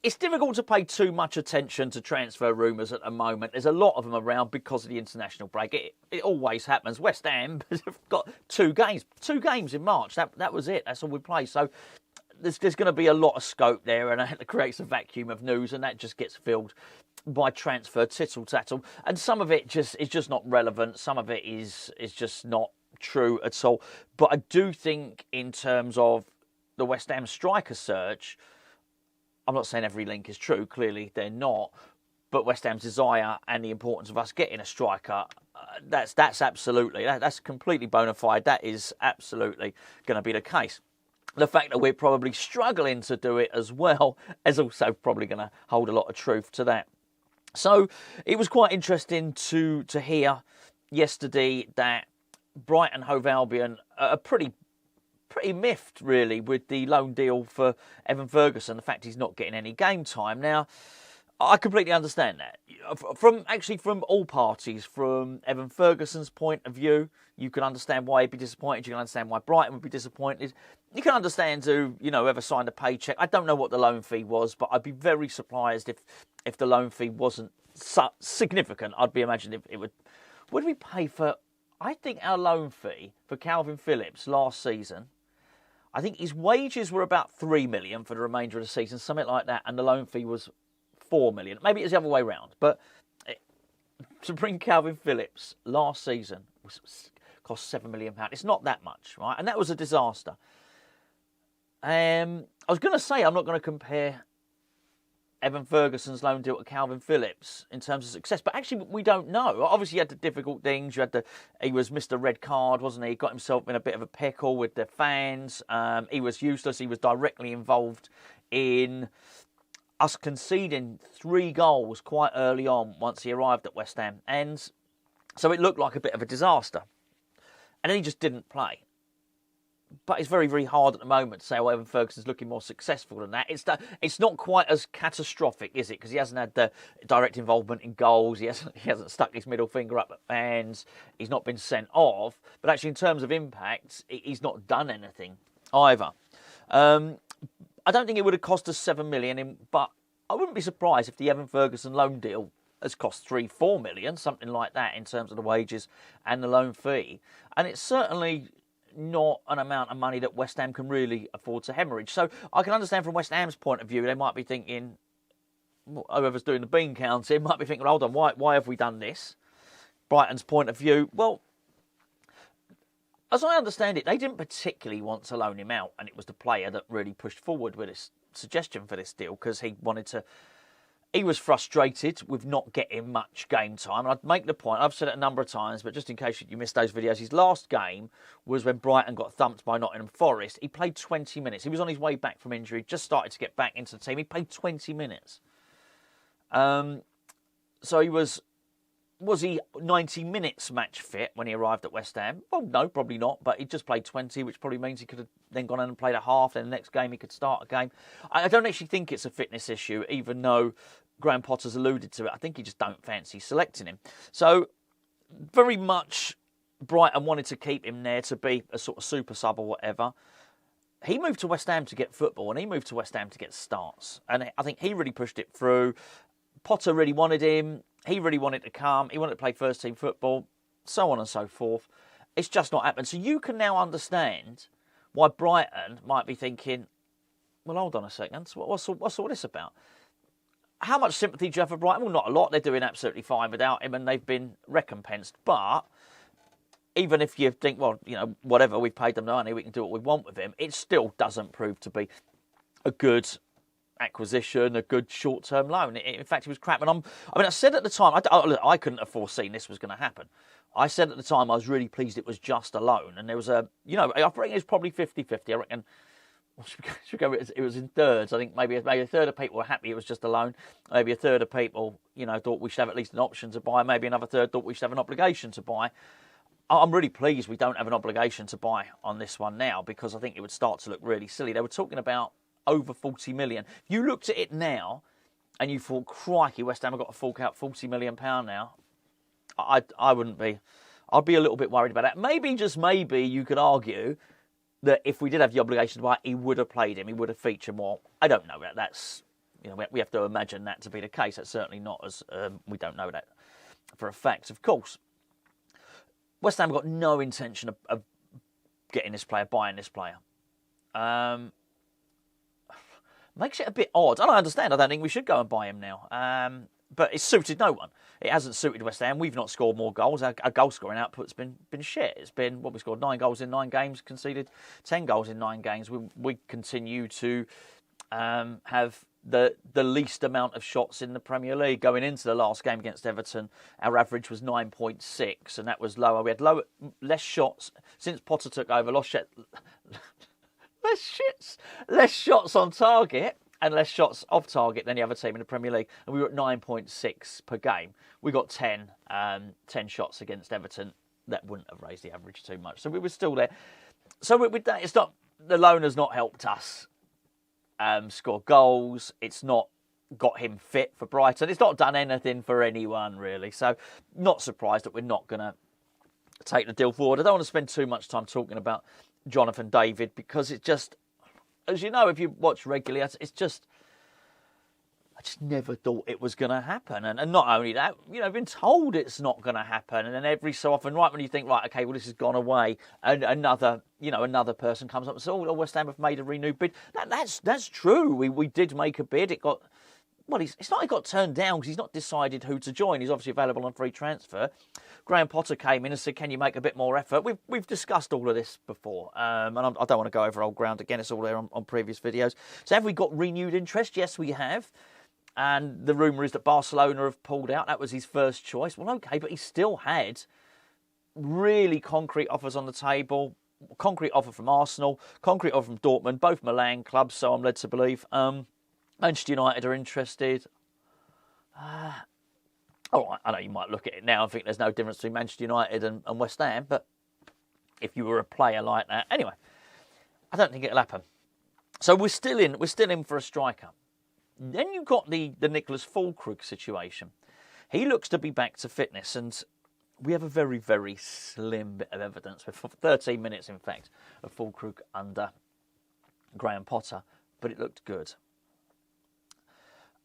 It's difficult to pay too much attention to transfer rumours at the moment. There's a lot of them around because of the international break. It always happens. West Ham have got two games in March. That was it. That's all we play. So there's going to be a lot of scope there, and it creates a vacuum of news, and that just gets filled by transfer tittle-tattle. And some of it is just not relevant. Some of it is just not true at all. But I do think in terms of the West Ham striker search, I'm not saying every link is true, clearly they're not, but West Ham's desire and the importance of us getting a striker, that's absolutely, that's completely bona fide. That is absolutely going to be the case. The fact that we're probably struggling to do it as well is also probably going to hold a lot of truth to that. So it was quite interesting to hear yesterday that Brighton Hove Albion are pretty miffed, really, with the loan deal for Evan Ferguson, the fact he's not getting any game time. Now, I completely understand that. From all parties, from Evan Ferguson's point of view, you can understand why he'd be disappointed. You can understand why Brighton would be disappointed. You can understand whoever signed a paycheck. I don't know what the loan fee was, but I'd be very surprised if the loan fee wasn't significant. I'd be imagining it would. What did we pay for? I think our loan fee for Calvin Phillips last season, I think his wages were about 3 million for the remainder of the season, something like that, and the loan fee was 4 million. Maybe it's the other way around, but to bring Calvin Phillips last season cost £7 million. It's not that much, right? And that was a disaster. I was going to say I'm not going to compare Evan Ferguson's loan deal to Calvin Phillips in terms of success, but actually we don't know. Obviously, he had the difficult things. He was Mr. Red Card, wasn't he? He got himself in a bit of a pickle with the fans. He was useless. He was directly involved in us conceding 3 goals quite early on once he arrived at West Ham, and so it looked like a bit of a disaster. And then he just didn't play. But it's very, very hard at the moment to say, Evan Ferguson's looking more successful than that. It's not quite as catastrophic, is it? Because he hasn't had the direct involvement in goals. He hasn't stuck his middle finger up at fans. He's not been sent off. But actually, in terms of impact, he's not done anything either. I don't think it would have cost us 7 million, but I wouldn't be surprised if the Evan Ferguson loan deal has cost 3-4 million, something like that, in terms of the wages and the loan fee. And it's certainly not an amount of money that West Ham can really afford to hemorrhage. So I can understand from West Ham's point of view, they might be thinking, whoever's doing the bean counting might be thinking, hold on, why have we done this? Brighton's point of view, well, as I understand it, they didn't particularly want to loan him out, and it was the player that really pushed forward with this suggestion for this deal, because he was frustrated with not getting much game time. And I'd make the point, I've said it a number of times, but just in case you missed those videos, his last game was when Brighton got thumped by Nottingham Forest. He played 20 minutes. He was on his way back from injury, just started to get back into the team. He played 20 minutes. So he was he 90 minutes match fit when he arrived at West Ham? Well, no, probably not, but he just played 20, which probably means he could have then gone in and played a half, then the next game he could start a game. I don't actually think it's a fitness issue, even though Graham Potter's alluded to it. I think he just don't fancy selecting him. So, very much Brighton wanted to keep him there to be a sort of super sub or whatever. He moved to West Ham to get football, and he moved to West Ham to get starts. And I think he really pushed it through. Potter really wanted him. He really wanted to come. He wanted to play first-team football, so on and so forth. It's just not happened. So you can now understand why Brighton might be thinking, well, hold on a second, what's all this about? How much sympathy do you have for Brighton? Well, not a lot. They're doing absolutely fine without him, and they've been recompensed. But even if you think, well, whatever, we've paid them the money, we can do what we want with him, it still doesn't prove to be a good acquisition, a good short-term loan. In fact, it was crap. And I said at the time, I couldn't have foreseen this was going to happen. I said at the time I was really pleased it was just a loan. And there was I reckon it was probably 50-50. I reckon it was in thirds. I think maybe a third of people were happy it was just a loan. Maybe a third of people, thought we should have at least an option to buy. Maybe another third thought we should have an obligation to buy. I'm really pleased we don't have an obligation to buy on this one now, because I think it would start to look really silly. They were talking about over 40 million. If you looked at it now and you thought, crikey, West Ham have got to fork out £40 million now, I wouldn't be. I'd be a little bit worried about that. Maybe, just maybe, you could argue that if we did have the obligation to buy, he would have played him. He would have featured more. I don't know. That's we have to imagine that to be the case. That's certainly not as we don't know that for a fact, of course. West Ham got no intention of getting this player, buying this player. Makes it a bit odd. And I understand. I don't think we should go and buy him now. But it's suited no one. It hasn't suited West Ham. We've not scored more goals. Our goal scoring output's been shit. It's been we scored 9 goals in 9 games, conceded 10 goals in 9 games. We continue to have the least amount of shots in the Premier League. Going into the last game against Everton, our average was 9.6, and that was lower. We had less shots since Potter took over. Less shots on target and less shots off target than the other team in the Premier League. And we were at 9.6 per game. We got 10 shots against Everton. That wouldn't have raised the average too much. So we were still there. So with that, it's not, the loan has not helped us score goals. It's not got him fit for Brighton. It's not done anything for anyone, really. So not surprised that we're not going to take the deal forward. I don't want to spend too much time talking about Jonathan David, because it just, as you know, if you watch regularly, it's just, I just never thought it was going to happen. And not only that, I've been told it's not going to happen. And then every so often, right when you think, right, okay, well, this has gone away, and another person comes up and says, oh, West Ham have made a renewed bid. That's true. We did make a bid. It got, well, it's not he got turned down because he's not decided who to join. He's obviously available on free transfer. Graham Potter came in and said, can you make a bit more effort? We've discussed all of this before, and I don't want to go over old ground again. It's all there on previous videos. So have we got renewed interest? Yes, we have. And the rumour is that Barcelona have pulled out. That was his first choice. Well, okay, but he still had really concrete offers on the table. Concrete offer from Arsenal, concrete offer from Dortmund, both Milan clubs, so I'm led to believe. Manchester United are interested. All right, I know you might look at it now and think there's no difference between Manchester United and West Ham, but if you were a player like that, anyway, I don't think it'll happen. So we're still in for a striker. Then you've got the Niclas Füllkrug situation. He looks to be back to fitness, and we have a very, very slim bit of evidence, with 13 minutes, in fact, of Füllkrug under Graham Potter, but it looked good.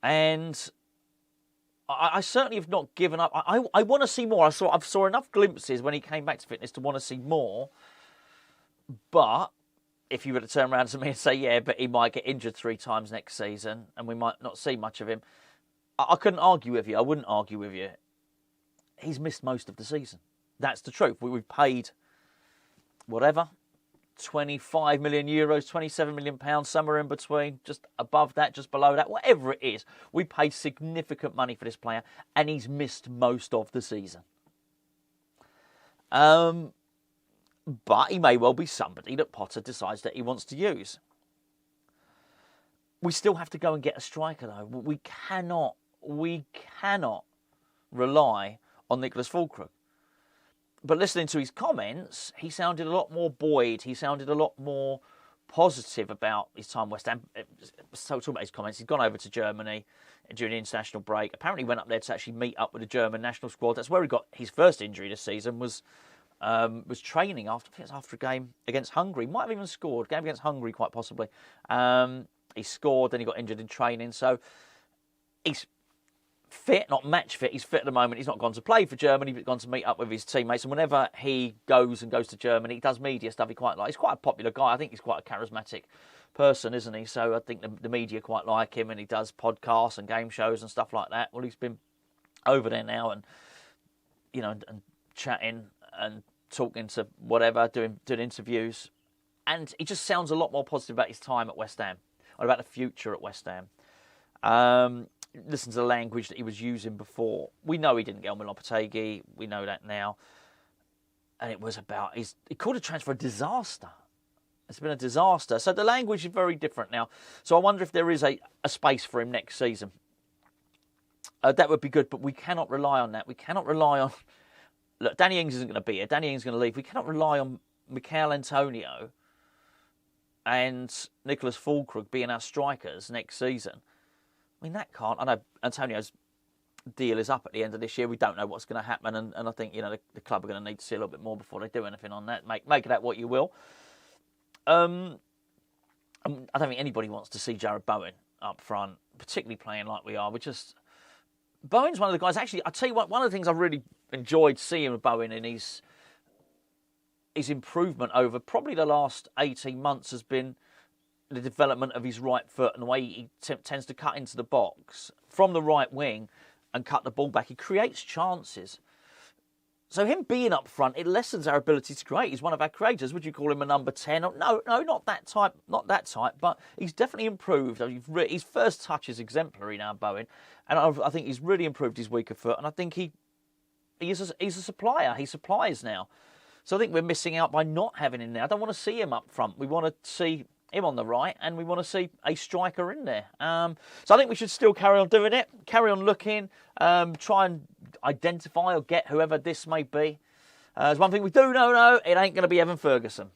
And I certainly have not given up. I want to see more. I saw enough glimpses when he came back to fitness to want to see more. But if you were to turn around to me and say, yeah, but he might get injured 3 times next season and we might not see much of him, I couldn't argue with you. I wouldn't argue with you. He's missed most of the season. That's the truth. We've paid whatever, 25 million euros, 27 million pounds, somewhere in between, just above that, just below that, whatever it is. We paid significant money for this player, and he's missed most of the season. But he may well be somebody that Potter decides that he wants to use. We still have to go and get a striker, though. We cannot rely on Niclas Füllkrug. But listening to his comments, he sounded a lot more buoyed. He sounded a lot more positive about his time at West Ham. So talking about his comments, he's gone over to Germany during the international break. Apparently went up there to actually meet up with the German national squad. That's where he got his first injury this season, was training after a game against Hungary. Might have even scored. Game against Hungary, quite possibly. He scored, then he got injured in training. So he's fit, not match fit. He's fit at the moment. He's not gone to play for Germany, but gone to meet up with his teammates. And whenever he goes to Germany, he does media stuff he quite likes. He's quite a popular guy. I think he's quite a charismatic person, isn't he? So I think the media quite like him, and he does podcasts and game shows and stuff like that. Well, he's been over there now and chatting and talking to whatever, doing interviews. And he just sounds a lot more positive about his time at West Ham, or about the future at West Ham. Listen to the language that he was using before. We know he didn't get on with Lopetegui. We know that now. And it was about, he called the transfer a disaster. It's been a disaster. So the language is very different now. So I wonder if there is a space for him next season. That would be good, but we cannot rely on that. We cannot rely on... Look, Danny Ings isn't going to be here. Danny Ings is going to leave. We cannot rely on Mikel Antonio and Niclas Füllkrug being our strikers next season. I mean, that can't... I know Antonio's deal is up at the end of this year. We don't know what's going to happen, and I think the club are going to need to see a little bit more before they do anything on that. Make of that what you will. I don't think anybody wants to see Jared Bowen. up front, particularly playing like we are. Bowen's one of the guys. Actually, I tell you what, one of the things I've really enjoyed seeing with Bowen in his improvement over probably the last 18 months has been the development of his right foot and the way he tends to cut into the box from the right wing and cut the ball back. He creates chances. So him being up front, it lessens our ability to create. He's one of our creators. Would you call him a number 10? No, not that type. Not that type. But he's definitely improved. His first touch is exemplary now, Bowen, and I think he's really improved his weaker foot. And I think he's a supplier. He supplies now. So I think we're missing out by not having him there. I don't want to see him up front. We want to see him on the right, and we want to see a striker in there. So I think we should still carry on doing it, carry on looking, try and identify or get whoever this may be. There's one thing we do know, it ain't going to be Evan Ferguson.